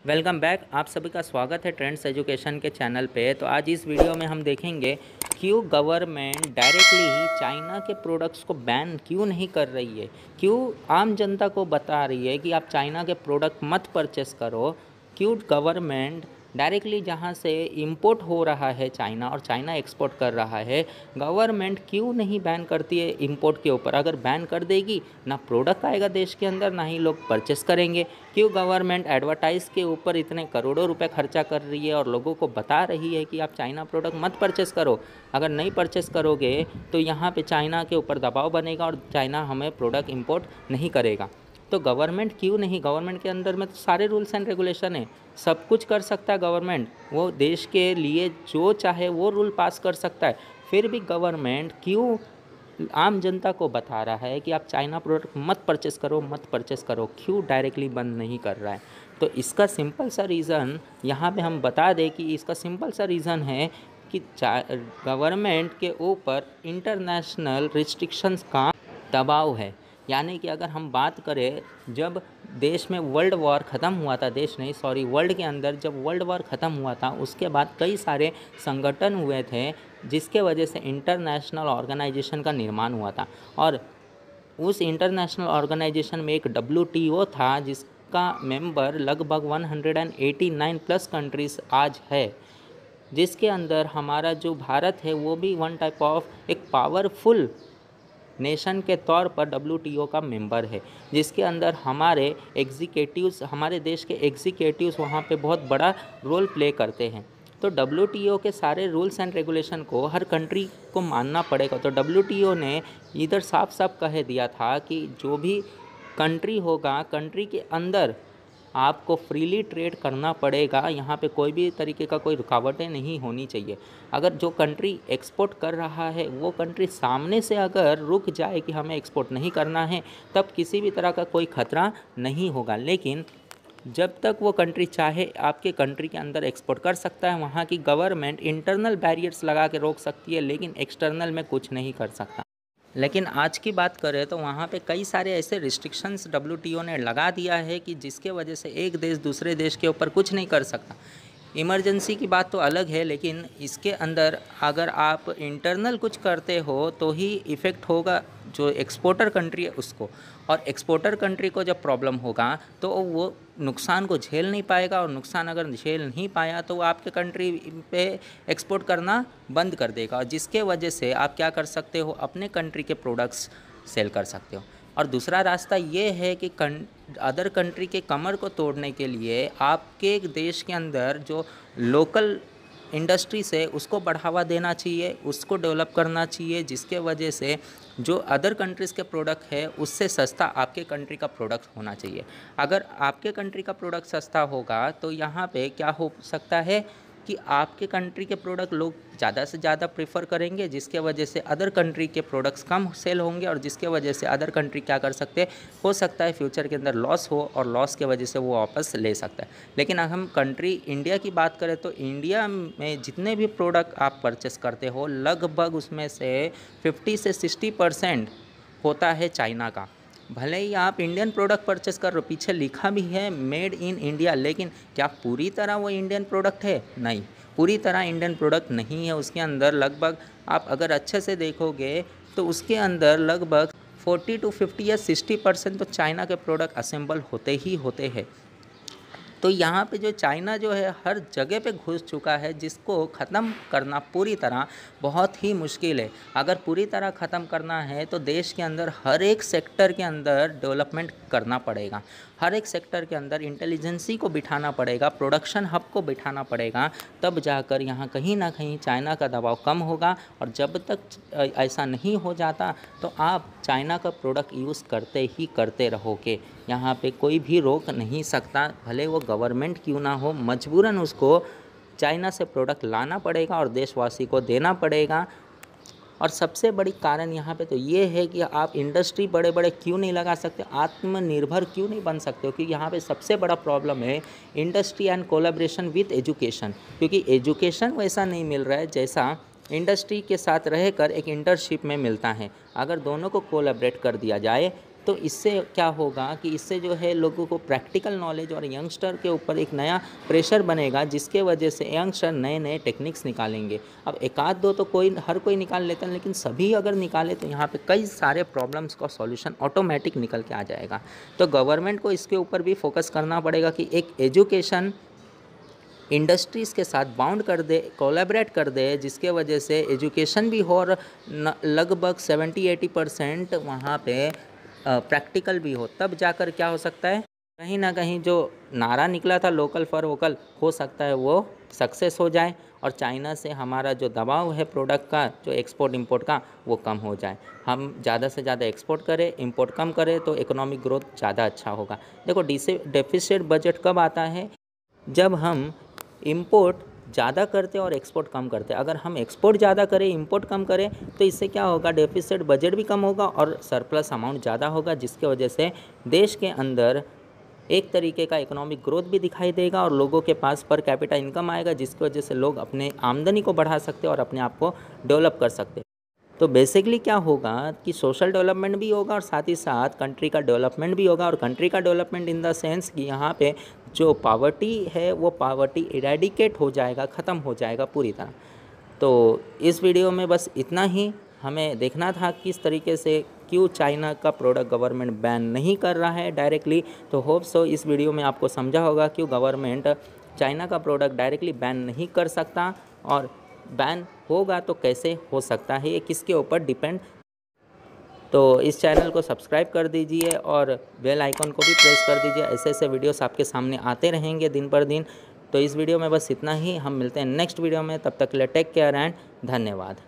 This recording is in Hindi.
Welcome back. आप सभी का स्वागत है ट्रेंड्स एजुकेशन के चैनल पे। तो आज इस वीडियो में हम देखेंगे क्यों गवर्नमेंट डायरेक्टली ही चाइना के प्रोडक्ट्स को बैन क्यों नहीं कर रही है, क्यों आम जनता को बता रही है कि आप चाइना के प्रोडक्ट मत परचेस करो, क्यों गवर्नमेंट डायरेक्टली जहाँ से इंपोर्ट हो रहा है चाइना और चाइना एक्सपोर्ट कर रहा है, गवर्नमेंट क्यों नहीं बैन करती है इंपोर्ट के ऊपर। अगर बैन कर देगी ना प्रोडक्ट आएगा देश के अंदर, ना ही लोग परचेस करेंगे। क्यों गवर्नमेंट एडवर्टाइज़ के ऊपर इतने करोड़ों रुपए खर्चा कर रही है और लोगों को बता रही है कि आप चाइना प्रोडक्ट मत परचेस करो। अगर नहीं परचेस करोगे तो यहाँ पे चाइना के ऊपर दबाव बनेगा और चाइना हमें प्रोडक्ट इंपोर्ट नहीं करेगा। तो गवर्नमेंट क्यों नहीं, गवर्नमेंट के अंदर में तो सारे रूल्स एंड रेगुलेशन है, सब कुछ कर सकता है गवर्नमेंट। वो देश के लिए जो चाहे वो रूल पास कर सकता है। फिर भी गवर्नमेंट क्यों आम जनता को बता रहा है कि आप चाइना प्रोडक्ट मत परचेस करो, मत परचेस करो, क्यों डायरेक्टली बंद नहीं कर रहा है। तो इसका सिंपल सा रीज़न यहाँ पे हम बता दें कि इसका सिंपल सा रीज़न है कि गवर्नमेंट के ऊपर इंटरनेशनल रिस्ट्रिक्शंस का दबाव है। यानी कि अगर हम बात करें, जब देश में वर्ल्ड वॉर ख़त्म हुआ था, देश नहीं सॉरी वर्ल्ड के अंदर जब वर्ल्ड वॉर ख़त्म हुआ था, उसके बाद कई सारे संगठन हुए थे जिसके वजह से इंटरनेशनल ऑर्गेनाइजेशन का निर्माण हुआ था। और उस इंटरनेशनल ऑर्गेनाइजेशन में एक WTO था जिसका मेंबर लगभग 189 प्लस कंट्रीज़ आज है, जिसके अंदर हमारा जो भारत है वो भी वन टाइप ऑफ एक पावरफुल नेशन के तौर पर WTO का मेंबर है, जिसके अंदर हमारे एग्जीक्यूटिव्स, हमारे देश के एग्जीक्यूटिव्स वहाँ पे बहुत बड़ा रोल प्ले करते हैं। तो WTO के सारे रूल्स एंड रेगुलेशन को हर कंट्री को मानना पड़ेगा। तो WTO ने इधर साफ साफ कह दिया था कि जो भी कंट्री होगा, कंट्री के अंदर आपको फ्रीली ट्रेड करना पड़ेगा, यहाँ पे कोई भी तरीके का कोई रुकावटें नहीं होनी चाहिए। अगर जो कंट्री एक्सपोर्ट कर रहा है वो कंट्री सामने से अगर रुक जाए कि हमें एक्सपोर्ट नहीं करना है, तब किसी भी तरह का कोई ख़तरा नहीं होगा। लेकिन जब तक वो कंट्री चाहे आपके कंट्री के अंदर एक्सपोर्ट कर सकता है, वहाँ की गवर्नमेंट इंटरनल बैरियर्स लगा के रोक सकती है, लेकिन एक्सटर्नल में कुछ नहीं कर सकता। लेकिन आज की बात करें तो वहाँ पे कई सारे ऐसे रिस्ट्रिक्शंस WTO ने लगा दिया है कि जिसके वजह से एक देश दूसरे देश के ऊपर कुछ नहीं कर सकता। इमरजेंसी की बात तो अलग है, लेकिन इसके अंदर अगर आप इंटरनल कुछ करते हो तो ही इफ़ेक्ट होगा जो एक्सपोर्टर कंट्री है उसको। और एक्सपोर्टर कंट्री को जब प्रॉब्लम होगा तो वो नुकसान को झेल नहीं पाएगा, और नुकसान अगर झेल नहीं पाया तो वो आपके कंट्री पे एक्सपोर्ट करना बंद कर देगा, और जिसके वजह से आप क्या कर सकते हो, अपने कंट्री के प्रोडक्ट्स सेल कर सकते हो। और दूसरा रास्ता ये है कि अदर कंट्री के कमर को तोड़ने के लिए आपके देश के अंदर जो लोकल इंडस्ट्रीज है उसको बढ़ावा देना चाहिए, उसको डेवलप करना चाहिए, जिसके वजह से जो अदर कंट्रीज़ के प्रोडक्ट है उससे सस्ता आपके कंट्री का प्रोडक्ट होना चाहिए। अगर आपके कंट्री का प्रोडक्ट सस्ता होगा तो यहाँ पे क्या हो सकता है कि आपके कंट्री के प्रोडक्ट लोग ज़्यादा से ज़्यादा प्रेफर करेंगे, जिसके वजह से अदर कंट्री के प्रोडक्ट्स कम सेल होंगे, और जिसके वजह से अदर कंट्री क्या कर सकते हैं, हो सकता है फ्यूचर के अंदर लॉस हो और लॉस के वजह से वो वापस ले सकता है। लेकिन अगर हम कंट्री इंडिया की बात करें तो इंडिया में जितने भी प्रोडक्ट आप परचेस करते हो लगभग उसमें से 50 से 60% होता है चाइना का। भले ही आप इंडियन प्रोडक्ट परचेस कर रहे हो, पीछे लिखा भी है मेड इन इंडिया, लेकिन क्या पूरी तरह वो इंडियन प्रोडक्ट है? नहीं, पूरी तरह इंडियन प्रोडक्ट नहीं है। उसके अंदर लगभग आप अगर अच्छे से देखोगे तो उसके अंदर लगभग 40 to 50 या 60% तो चाइना के प्रोडक्ट असेंबल होते ही होते हैं। तो यहाँ पे जो चाइना जो है हर जगह पे घुस चुका है, जिसको ख़त्म करना पूरी तरह बहुत ही मुश्किल है। अगर पूरी तरह ख़त्म करना है तो देश के अंदर हर एक सेक्टर के अंदर डेवलपमेंट करना पड़ेगा, हर एक सेक्टर के अंदर इंटेलिजेंसी को बिठाना पड़ेगा, प्रोडक्शन हब को बिठाना पड़ेगा, तब जाकर यहाँ कहीं ना कहीं चाइना का दबाव कम होगा। और जब तक ऐसा नहीं हो जाता तो आप चाइना का प्रोडक्ट यूज़ करते ही करते रहोगे, यहाँ पे कोई भी रोक नहीं सकता। भले वो गवर्नमेंट क्यों ना हो, मजबूरन उसको चाइना से प्रोडक्ट लाना पड़ेगा और देशवासी को देना पड़ेगा। और सबसे बड़ी कारण यहाँ पे तो ये है कि आप इंडस्ट्री बड़े बड़े क्यों नहीं लगा सकते, आत्मनिर्भर क्यों नहीं बन सकते हो, क्योंकि यहाँ पे सबसे बड़ा प्रॉब्लम है industry and collaboration with education. क्योंकि एजुकेशन वैसा नहीं मिल रहा है जैसा इंडस्ट्री के साथ रहकर एक इंटर्नशिप में मिलता है। अगर दोनों को कोलैबोरेट कर दिया जाए तो इससे क्या होगा कि इससे जो है लोगों को प्रैक्टिकल नॉलेज और यंगस्टर के ऊपर एक नया प्रेशर बनेगा, जिसके वजह से यंगस्टर नए नए टेक्निक्स निकालेंगे। अब एक आध दो तो हर कोई निकाल लेता है, लेकिन सभी अगर निकाले तो यहाँ पे कई सारे प्रॉब्लम्स का सॉल्यूशन ऑटोमेटिक निकल के आ जाएगा। तो गवर्नमेंट को इसके ऊपर भी फोकस करना पड़ेगा कि एक एजुकेशन इंडस्ट्रीज़ के साथ बाउंड कर दे, कोलैबोरेट कर दे, जिसके वजह से एजुकेशन भी हो और लगभग 70-80% वहाँ पे प्रैक्टिकल भी हो। तब जाकर क्या हो सकता है, कहीं ना कहीं जो नारा निकला था लोकल फॉर वोकल, हो सकता है वो सक्सेस हो जाए और चाइना से हमारा जो दबाव है प्रोडक्ट का, जो एक्सपोर्ट इंपोर्ट का, वो कम हो जाए। हम ज़्यादा से ज़्यादा एक्सपोर्ट करें, इंपोर्ट कम करें, तो इकोनॉमिक ग्रोथ ज़्यादा अच्छा होगा। देखो, डेफिसिट बजट कब आता है, जब हम इंपोर्ट ज़्यादा करते और एक्सपोर्ट कम करते। अगर हम एक्सपोर्ट ज़्यादा करें, इंपोर्ट कम करें, तो इससे क्या होगा, डेफिसिट बजट भी कम होगा और सरप्लस अमाउंट ज़्यादा होगा, जिसके वजह से देश के अंदर एक तरीके का इकोनॉमिक ग्रोथ भी दिखाई देगा और लोगों के पास पर कैपिटा इनकम आएगा, जिसकी वजह से लोग अपने आमदनी को बढ़ा सकते और अपने आप को डेवलप कर सकते। तो बेसिकली क्या होगा कि सोशल डेवलपमेंट भी होगा और साथ ही साथ कंट्री का डेवलपमेंट भी होगा। और कंट्री का डेवलपमेंट इन द सेंस कि यहाँ पे जो पावर्टी है वो पावर्टी इरेडिकेट हो जाएगा, ख़त्म हो जाएगा पूरी तरह। तो इस वीडियो में बस इतना ही। हमें देखना था किस तरीके से क्यों चाइना का प्रोडक्ट गवर्नमेंट बैन नहीं कर रहा है डायरेक्टली। तो होप सो इस वीडियो में आपको समझा होगा क्यों गवर्नमेंट चाइना का प्रोडक्ट डायरेक्टली बैन नहीं कर सकता, और बैन होगा तो कैसे हो सकता है, ये किसके ऊपर डिपेंड। तो इस चैनल को सब्सक्राइब कर दीजिए और बेल आइकन को भी प्रेस कर दीजिए। ऐसे ऐसे वीडियोस आपके सामने आते रहेंगे दिन पर दिन। तो इस वीडियो में बस इतना ही। हम मिलते हैं नेक्स्ट वीडियो में, तब तक के लिए टेक केयर एंड धन्यवाद।